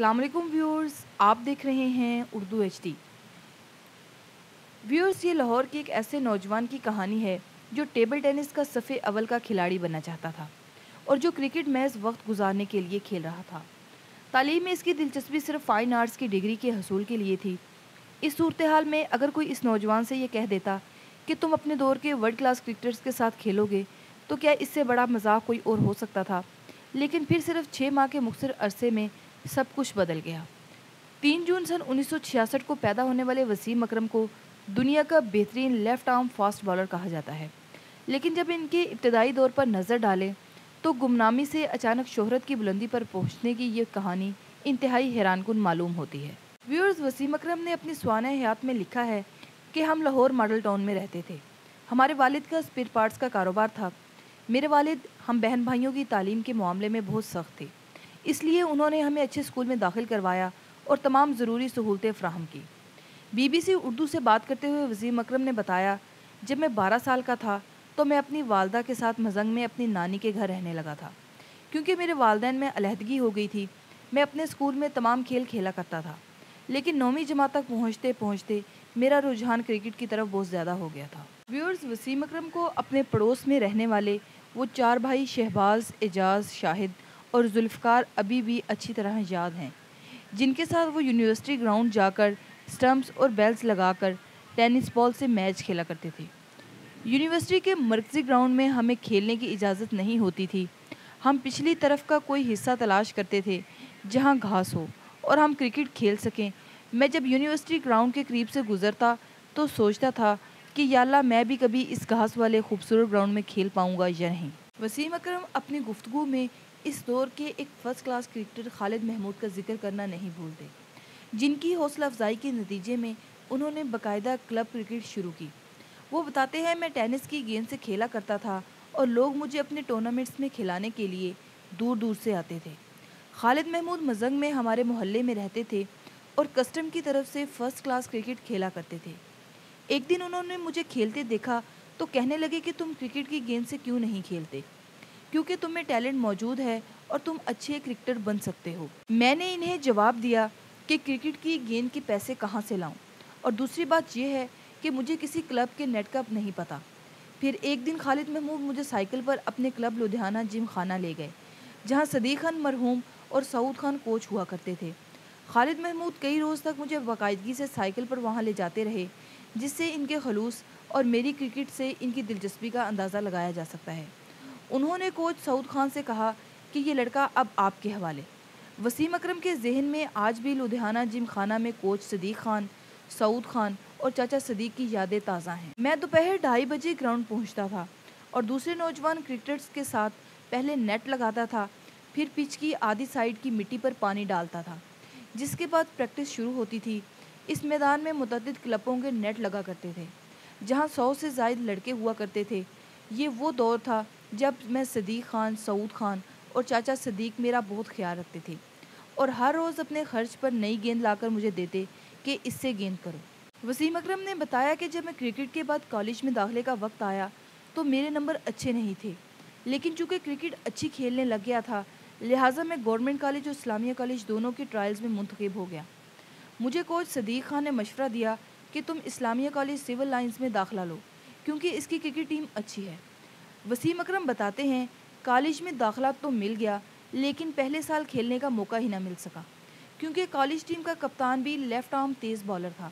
अस्सलाम वालेकुम व्यूअर्स, आप देख रहे हैं उर्दू एचडी। व्यूअर्स, ये लाहौर के एक ऐसे नौजवान की कहानी है जो टेबल टेनिस का सफ़े अव्वल का खिलाड़ी बनना चाहता था और जो क्रिकेट मैच वक्त गुजारने के लिए खेल रहा था। तालीम में इसकी दिलचस्पी सिर्फ फाइन आर्ट्स की डिग्री के हसूल के लिए थी। इस सूरत हाल में अगर कोई इस नौजवान से ये कह देता कि तुम अपने दौर के वर्ल्ड क्लास क्रिकेटर्स के साथ खेलोगे, तो क्या इससे बड़ा मजाक कोई और हो सकता था। लेकिन फिर सिर्फ 6 माह के मुख्तर अरसे में सब कुछ बदल गया। 3 जून सन 1966 को पैदा होने वाले वसीम अकरम को दुनिया का बेहतरीन लेफ्ट आर्म फास्ट बॉलर कहा जाता है। लेकिन जब इनके इब्तदाई दौर पर नज़र डालें तो गुमनामी से अचानक शोहरत की बुलंदी पर पहुंचने की ये कहानी इंतहाई हैरानकुन मालूम होती है। व्यूअर्स, वसीम अकरम ने अपनी स्वाना हयात में लिखा है कि हम लाहौर मॉडल टाउन में रहते थे। हमारे वालिद का स्पेयर पार्ट्स का कारोबार था। मेरे वालिद हम बहन भाइयों की तालीम के मामले में बहुत सख्त थे, इसलिए उन्होंने हमें अच्छे स्कूल में दाखिल करवाया और तमाम ज़रूरी सहूलतें फ़राहम की। बीबीसी उर्दू से बात करते हुए वसीम अकरम ने बताया, जब मैं 12 साल का था तो मैं अपनी वालदा के साथ मजंग में अपनी नानी के घर रहने लगा था। क्योंकि मेरे वालदैन में अलहदगी हो गई थी, मैं अपने स्कूल में तमाम खेल खेला करता था, लेकिन 9वीं जमात तक पहुँचते पहुँचते मेरा रुझान क्रिकेट की तरफ बहुत ज़्यादा हो गया था। व्यूअर्स, वसीम अकरम को अपने पड़ोस में रहने वाले वो 4 भाई शहबाज, एजाज, शाहिद और जुल्फ़कार अभी भी अच्छी तरह याद हैं, जिनके साथ वो यूनिवर्सिटी ग्राउंड जाकर स्टंप्स और बेल्स लगाकर टेनिस बॉल से मैच खेला करते थे। यूनिवर्सिटी के मरकज़ी ग्राउंड में हमें खेलने की इजाज़त नहीं होती थी। हम पिछली तरफ का कोई हिस्सा तलाश करते थे जहां घास हो और हम क्रिकेट खेल सकें। मैं जब यूनिवर्सिटी ग्राउंड के करीब से गुजरता तो सोचता था कि या अल्लाह, मैं भी कभी इस घास वाले खूबसूरत ग्राउंड में खेल पाऊंगा या नहीं। वसीम अकरम अपनी गुफ्तगू में इस दौर के एक first class cricketer Khalid Mahmood का जिक्र करना नहीं भूलते, जिनकी हौसला अफजाई के नतीजे में उन्होंने बाकायदा क्लब क्रिकेट शुरू की। वो बताते हैं, मैं टेनिस की गेंद से खेला करता था और लोग मुझे अपने टूर्नामेंट्स में खिलाने के लिए दूर दूर से आते थे। खालिद महमूद मजंग में हमारे मोहल्ले में रहते थे और कस्टम की तरफ से फर्स्ट क्लास क्रिकेट खेला करते थे। एक दिन उन्होंने मुझे खेलते देखा तो कहने लगे कि तुम क्रिकेट की गेंद से क्यों नहीं खेलते, क्योंकि तुम में टैलेंट मौजूद है और तुम अच्छे क्रिकेटर बन सकते हो। मैंने इन्हें जवाब दिया कि क्रिकेट की गेंद के पैसे कहाँ से लाऊं, और दूसरी बात यह है कि मुझे किसी क्लब के नेट का नहीं पता। फिर एक दिन खालिद महमूद मुझे साइकिल पर अपने क्लब लुधियाना जिम खाना ले गए, जहां सदीक खान मरहूम और सऊद खान कोच हुआ करते थे। खालिद महमूद कई रोज़ तक मुझे बाकायदगी से साइकिल पर वहां ले जाते रहे, जिससे इनके खलूस और मेरी क्रिकेट से इनकी दिलचस्पी का अंदाज़ा लगाया जा सकता है। उन्होंने कोच सऊद खान से कहा कि ये लड़का अब आपके हवाले। वसीम अकरम के जहन में आज भी लुधियाना जिम खाना में कोच सदीक खान, सऊद खान और चाचा सदीक की यादें ताज़ा हैं। मैं दोपहर 2:30 बजे ग्राउंड पहुंचता था और दूसरे नौजवान क्रिकेटर्स के साथ पहले नेट लगाता था, फिर पिच की आधी साइड की मिट्टी पर पानी डालता था, जिसके बाद प्रैक्टिस शुरू होती थी। इस मैदान में मुतअद्दिद क्लबों के नेट लगा करते थे, जहां 100 से ज़ायद लड़के हुआ करते थे। ये वो दौर था जब मैं सदीक खान, सऊद खान और चाचा सदीक मेरा बहुत ख्याल रखते थे और हर रोज़ अपने खर्च पर नई गेंद लाकर मुझे देते कि इससे गेंद करो। वसीम अकरम ने बताया कि जब मैं क्रिकेट के बाद कॉलेज में दाखिले का वक्त आया तो मेरे नंबर अच्छे नहीं थे, लेकिन चूंकि क्रिकेट अच्छी खेलने लग गया था, लिहाजा मैं गवर्नमेंट कॉलेज और इस्लामिया कॉलेज दोनों के ट्रायल्स में मुंतखब हो गया। मुझे कोच सदीक खान ने मशवरा दिया कि तुम इस्लामिया कॉलेज सिविल लाइंस में दाखिला लो, क्योंकि इसकी क्रिकेट टीम अच्छी है। वसीम अकरम बताते हैं, कॉलेज में दाखिला तो मिल गया, लेकिन पहले साल खेलने का मौका ही ना मिल सका, क्योंकि कॉलेज टीम का कप्तान भी लेफ्ट आर्म तेज़ बॉलर था।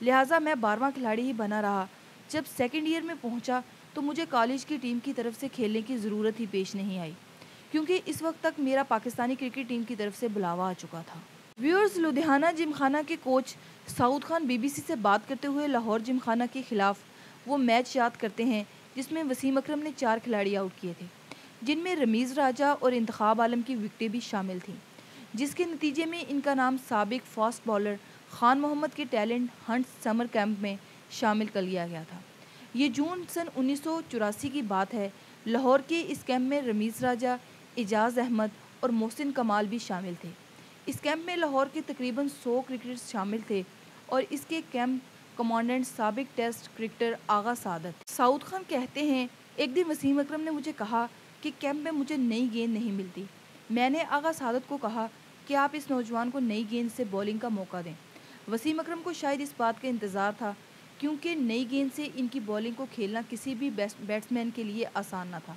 लिहाजा मैं 12वां खिलाड़ी ही बना रहा। जब सेकेंड ईयर में पहुंचा तो मुझे कॉलेज की टीम की तरफ से खेलने की ज़रूरत ही पेश नहीं आई, क्योंकि इस वक्त तक मेरा पाकिस्तानी क्रिकेट टीम की तरफ से बुलावा आ चुका था। व्यूअर्स, लुधियाना जिमखाना के कोच सऊद खान बीबीसी से बात करते हुए लाहौर जिमखाना के खिलाफ वो मैच याद करते हैं जिसमें वसीम अकरम ने 4 खिलाड़ी आउट किए थे, जिनमें रमीज़ राजा और इंतखाब आलम की विकेटें भी शामिल थीं, जिसके नतीजे में इनका नाम साबिक फास्ट बॉलर खान मोहम्मद के टैलेंट हंट समर कैंप में शामिल कर लिया गया था। ये जून सन 1984 की बात है। लाहौर के इस कैंप में रमीज़ राजा, एजाज अहमद और मोहसिन कमाल भी शामिल थे। इस कैंप में लाहौर के तकरीबन 100 क्रिकेटर्स शामिल थे और इसके कैंप कमांडेंट साबिक टेस्ट क्रिकेटर आगा सादत। सऊद खान कहते हैं, एक दिन वसीम अकरम ने मुझे कहा कि कैंप में मुझे नई गेंद नहीं मिलती। मैंने आगा सादत को कहा کہ آپ اس نوجوان کو نئی گیند سے بولنگ کا موقع دیں۔ وسیم اکرم کو شاید اس بات کا انتظار تھا، کیونکہ نئی گیند سے ان کی بولنگ کو کھیلنا کسی بھی بیٹسمین کے لیے آسان نہ تھا۔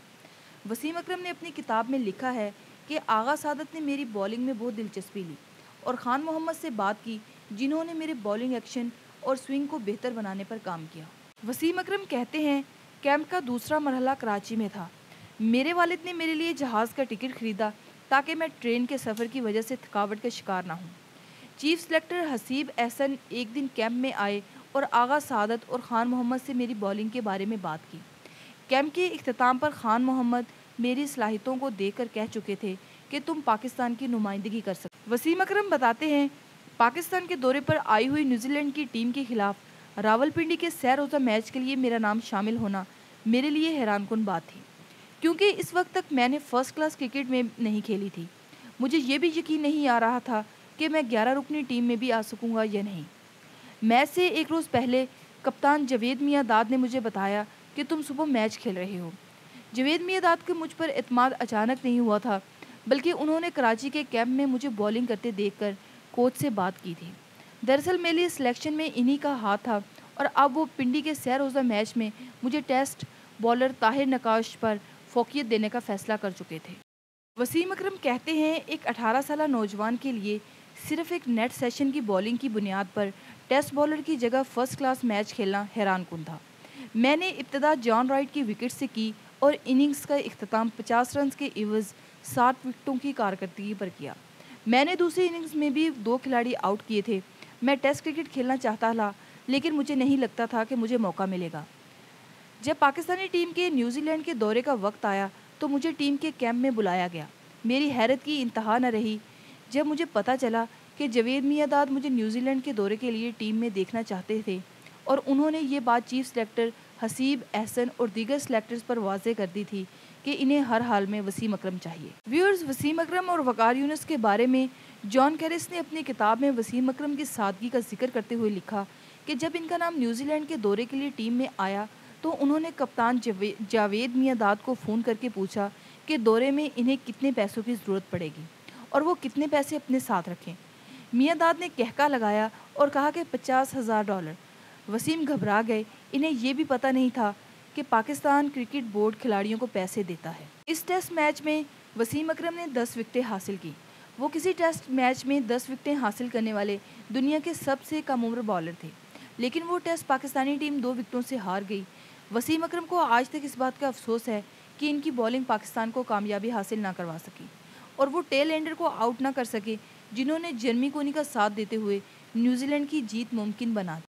وسیم اکرم نے اپنی کتاب میں لکھا ہے کہ آغا سعادت نے میری بولنگ میں بہت دلچسپی لی اور خان محمد سے بات کی، جنہوں نے میرے بولنگ ایکشن اور سوئنگ کو بہتر بنانے پر کام کیا۔ وسیم اکرم کہتے ہیں، کیمپ کا دوسرا مرحلہ کراچی میں تھا۔ میرے والد نے میرے لیے جہاز کا ٹکٹ خریدا تاکہ میں ٹرین کے سفر کی وجہ سے تھکاوٹ کا شکار نہ ہوں۔ چیف سلیکٹر حسیب احسن ایک دن کیمپ میں آئے اور آغا سعادت اور خان محمد سے میری بولنگ کے بارے میں بات کی۔ کیمپ کے اختتام پر خان محمد میری صلاحیتوں کو دیکھ کر کہہ چکے تھے کہ تم پاکستان کی نمائندگی کر سکتے۔ وسیم اکرم بتاتے ہیں، پاکستان کے دورے پر آئی ہوئی نیوزی لینڈ کی ٹیم کے خلاف راولپنڈی کے سہ روزہ میچ کے لیے میرا نام شامل ہونا میرے لیے حیران کن بات تھی، کیونکہ اس وقت تک میں نے فرسٹ کلاس کرکٹ میں نہیں کھیلی تھی۔ مجھے یہ بھی یقین نہیں آ رہا تھا کہ میں 11 رکنی ٹیم میں بھی آ سکوں گا یا نہیں۔ میچ سے ایک روز پہلے کپتان جاوید میاں داد نے مجھے بتایا کہ تم صبح میچ کھیل رہے ہو۔ جاوید میاں داد کے مجھ پر اعتماد اچانک نہیں ہوا تھا، بلکہ انہوں نے کراچی کے کیمپ میں مجھے بولنگ کرتے دیکھ کر کوچ سے بات کی تھی۔ دراصل میری سلیکشن میں انہی کا ہاتھ تھا اور اب وہ پنڈی کے سہ روزہ میچ میں مجھے ٹیسٹ بالر طاہر نقاش پر فوقیت دینے کا فیصلہ کر چکے تھے۔ وسیم اکرم کہتے ہیں، ایک 18 سالہ نوجوان کے لیے صرف ایک نیٹ سیشن کی بولنگ کی بنیاد پر ٹیسٹ بالر کی جگہ فرسٹ کلاس میچ کھیلنا حیران کن تھا۔ میں نے ابتدا جان رائٹ کی وکٹ سے کی اور اننگز کا اختتام 50 رنز کے عوض 60 وکٹوں کی کارکردگی پر کیا۔ میں نے دوسری اننگز میں بھی 2 کھلاڑی آؤٹ کیے تھے۔ میں ٹیسٹ کرکٹ کھیلنا چاہتا تھا، لیکن مجھے نہیں لگتا تھا کہ مجھے موقع ملے گا۔ جب پاکستانی ٹیم کے نیوزی لینڈ کے دورے کا وقت آیا تو مجھے ٹیم کے کیمپ میں بلایا گیا۔ میری حیرت کی انتہا نہ رہی جب مجھے پتا چلا کہ جاوید میاں داد مجھے نیوزی لینڈ کے دورے کے لیے ٹیم میں دیکھنا چاہتے تھے، اور انہوں نے یہ بات چیف سلیکٹر حسیب احسن اور دیگر سلیکٹرز پر واضح کر دی تھی کہ انہیں ہر حال میں وسیم اکرم چاہیے۔ ویورز، وسیم اکرم اور وقار یونس کے بارے میں جان کیرس نے اپنی کتاب میں وسیم اکرم کی سادگی کا ذکر کرتے ہوئے لکھا کہ جب ان کا نام نیوزی لینڈ کے دورے کے لیے ٹیم میں آیا تو انہوں نے کپتان جاوید میاں داد کو فون کر کے پوچھا کہ دورے میں انہیں کتنے پیسوں کی ضرورت پڑے گی اور وہ کتنے پیسے اپنے ساتھ رکھیں۔ میاں داد نے کہکا لگایا اور کہا کہ $50,000۔ وسیم گھبرا گئے، انہیں یہ بھی پتہ نہیں تھا کہ پاکستان کرکٹ بورڈ کھلاڑیوں کو پیسے دیتا ہے۔ اس ٹیسٹ میچ میں وسیم اکرم نے 10 وکٹیں حاصل کی۔ وہ کسی ٹیسٹ میچ میں 10 وکٹیں حاصل کرنے والے دنیا کے سب سے کم عمر بالر تھے، لیکن وہ ٹیسٹ پاکستانی ٹیم 2 وکٹوں سے ہار گئی۔ وسیم اکرم کو آج تک اس بات کا افسوس ہے کہ ان کی بولنگ پاکستان کو کامیابی حاصل نہ کروا سکی اور وہ ٹیل اینڈر کو آؤٹ نہ کر سکے، جنہوں نے جرمی کونی کا ساتھ دیتے ہوئے نیوزی لینڈ کی جیت ممکن بنا دی۔